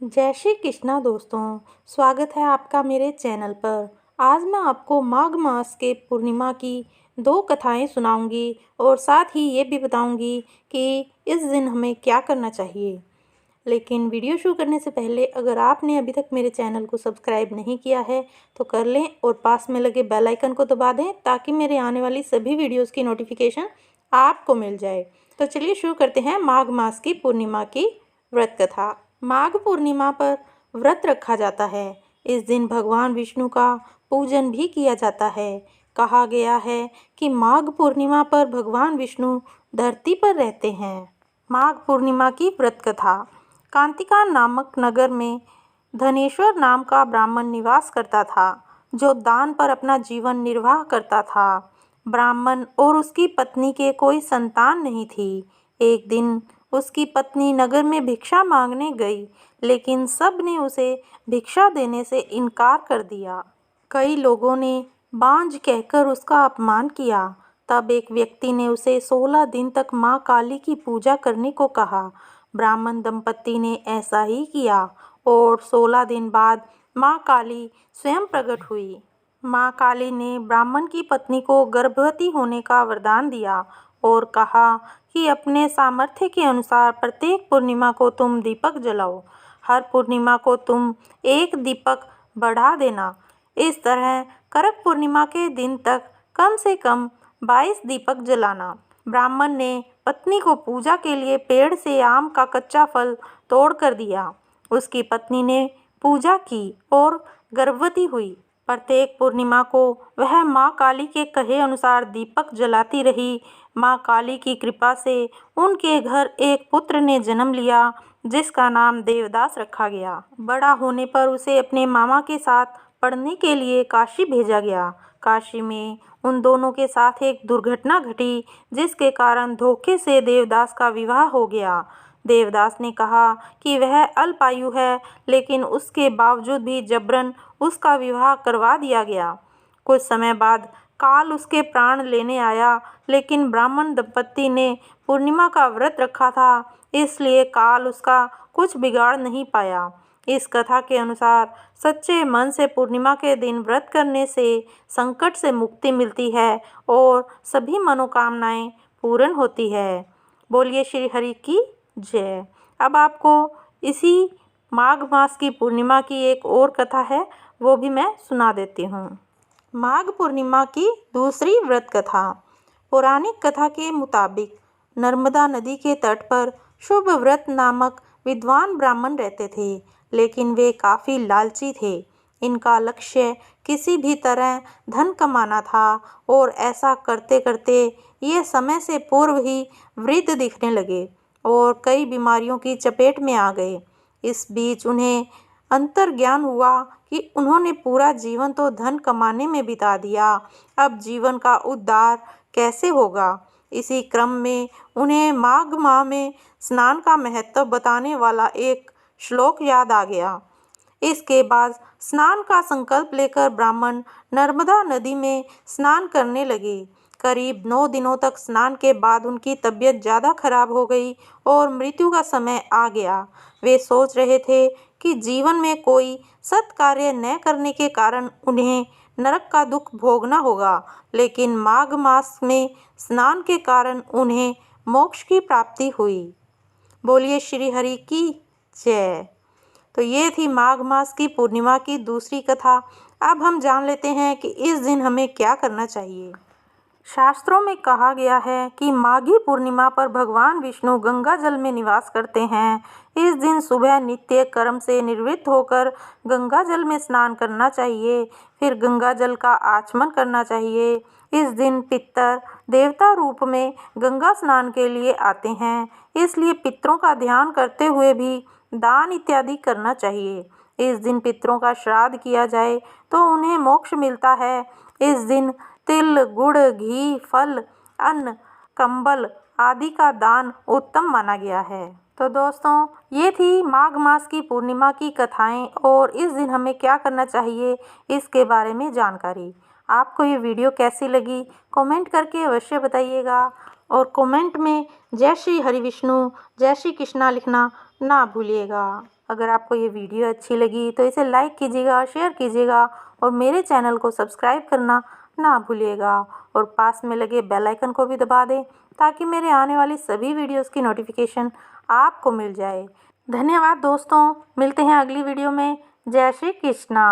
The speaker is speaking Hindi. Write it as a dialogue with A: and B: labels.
A: जय श्री कृष्णा दोस्तों। स्वागत है आपका मेरे चैनल पर। आज मैं आपको माघ मास के पूर्णिमा की दो कथाएं सुनाऊंगी और साथ ही ये भी बताऊंगी कि इस दिन हमें क्या करना चाहिए। लेकिन वीडियो शुरू करने से पहले अगर आपने अभी तक मेरे चैनल को सब्सक्राइब नहीं किया है तो कर लें और पास में लगे बेल आइकन को दबा दें ताकि मेरे आने वाली सभी वीडियोज़ की नोटिफिकेशन आपको मिल जाए। तो चलिए शुरू करते हैं माघ मास की पूर्णिमा की व्रत कथा। माघ पूर्णिमा पर व्रत रखा जाता है। इस दिन भगवान विष्णु का पूजन भी किया जाता है। कहा गया है कि माघ पूर्णिमा पर भगवान विष्णु धरती पर रहते हैं। माघ पूर्णिमा की व्रत कथा। कांतिका नामक नगर में धनेश्वर नाम का ब्राह्मण निवास करता था, जो दान पर अपना जीवन निर्वाह करता था। ब्राह्मण और उसकी पत्नी के कोई संतान नहीं थी। एक दिन उसकी पत्नी नगर में भिक्षा मांगने गई, लेकिन सब ने उसे भिक्षा देने से इनकार कर दिया। कई लोगों ने बांझ कहकर उसका अपमान किया। तब एक व्यक्ति ने उसे 16 दिन तक मां काली की पूजा करने को कहा। ब्राह्मण दंपत्ति ने ऐसा ही किया और 16 दिन बाद मां काली स्वयं प्रकट हुई। मां काली ने ब्राह्मण की पत्नी को गर्भवती होने का वरदान दिया और कहा कि अपने सामर्थ्य के अनुसार प्रत्येक पूर्णिमा को तुम दीपक जलाओ। हर पूर्णिमा को तुम एक दीपक बढ़ा देना। इस तरह करक पूर्णिमा के दिन तक कम से कम 22 दीपक जलाना। ब्राह्मण ने पत्नी को पूजा के लिए पेड़ से आम का कच्चा फल तोड़ कर दिया। उसकी पत्नी ने पूजा की और गर्भवती हुई। प्रत्येक पूर्णिमा को वह माँ काली के कहे अनुसार दीपक जलाती रही। माँ काली की कृपा से उनके घर एक पुत्र ने जन्म लिया, जिसका नाम देवदास रखा गया। बड़ा होने पर उसे अपने मामा के साथ पढ़ने के लिए काशी भेजा गया। काशी में उन दोनों के साथ एक दुर्घटना घटी, जिसके कारण धोखे से देवदास का विवाह हो गया। देवदास ने कहा कि वह अल्पायु है, लेकिन उसके बावजूद भी जबरन उसका विवाह करवा दिया गया। कुछ समय बाद काल उसके प्राण लेने आया, लेकिन ब्राह्मण दंपत्ति ने पूर्णिमा का व्रत रखा था, इसलिए काल उसका कुछ बिगाड़ नहीं पाया। इस कथा के अनुसार सच्चे मन से पूर्णिमा के दिन व्रत करने से संकट से मुक्ति मिलती है और सभी मनोकामनाएं पूर्ण होती है। बोलिए श्री हरि की जय। अब आपको इसी माघ मास की पूर्णिमा की एक और कथा है, वो भी मैं सुना देती हूँ। माघ पूर्णिमा की दूसरी व्रत कथा। पौराणिक कथा के मुताबिक नर्मदा नदी के तट पर शुभ व्रत नामक विद्वान ब्राह्मण रहते थे, लेकिन वे काफ़ी लालची थे। इनका लक्ष्य किसी भी तरह धन कमाना था और ऐसा करते करते ये समय से पूर्व ही वृद्ध दिखने लगे और कई बीमारियों की चपेट में आ गए। इस बीच उन्हें अंतर्ज्ञान हुआ कि उन्होंने पूरा जीवन तो धन कमाने में बिता दिया, अब जीवन का उद्धार कैसे होगा। इसी क्रम में उन्हें माघ माह में स्नान का महत्व बताने वाला एक श्लोक याद आ गया। इसके बाद स्नान का संकल्प लेकर ब्राह्मण नर्मदा नदी में स्नान करने लगे। करीब 9 दिनों तक स्नान के बाद उनकी तबीयत ज़्यादा खराब हो गई और मृत्यु का समय आ गया। वे सोच रहे थे कि जीवन में कोई सत्कार्य न करने के कारण उन्हें नरक का दुख भोगना होगा, लेकिन माघ मास में स्नान के कारण उन्हें मोक्ष की प्राप्ति हुई। बोलिए श्री हरि की जय। तो ये थी माघ मास की पूर्णिमा की दूसरी कथा। अब हम जान लेते हैं कि इस दिन हमें क्या करना चाहिए। शास्त्रों में कहा गया है कि माघी पूर्णिमा पर भगवान विष्णु गंगा जल में निवास करते हैं। इस दिन सुबह नित्य कर्म से निवृत्त होकर गंगा जल में स्नान करना चाहिए, फिर गंगा जल का आचमन करना चाहिए। इस दिन पितर देवता रूप में गंगा स्नान के लिए आते हैं, इसलिए पितरों का ध्यान करते हुए भी दान इत्यादि करना चाहिए। इस दिन पितरों का श्राद्ध किया जाए तो उन्हें मोक्ष मिलता है। इस दिन तिल, गुड़, घी, फल, अन्न, कंबल आदि का दान उत्तम माना गया है। तो दोस्तों, ये थी माघ मास की पूर्णिमा की कथाएं और इस दिन हमें क्या करना चाहिए इसके बारे में जानकारी। आपको ये वीडियो कैसी लगी कमेंट करके अवश्य बताइएगा और कमेंट में जय श्री हरि विष्णु, जय श्री कृष्णा लिखना ना भूलिएगा। अगर आपको ये वीडियो अच्छी लगी तो इसे लाइक कीजिएगा, शेयर कीजिएगा और मेरे चैनल को सब्सक्राइब करना ना भूलिएगा और पास में लगे बेल आइकन को भी दबा दें ताकि मेरे आने वाली सभी वीडियोस की नोटिफिकेशन आपको मिल जाए। धन्यवाद दोस्तों, मिलते हैं अगली वीडियो में। जय श्री कृष्णा।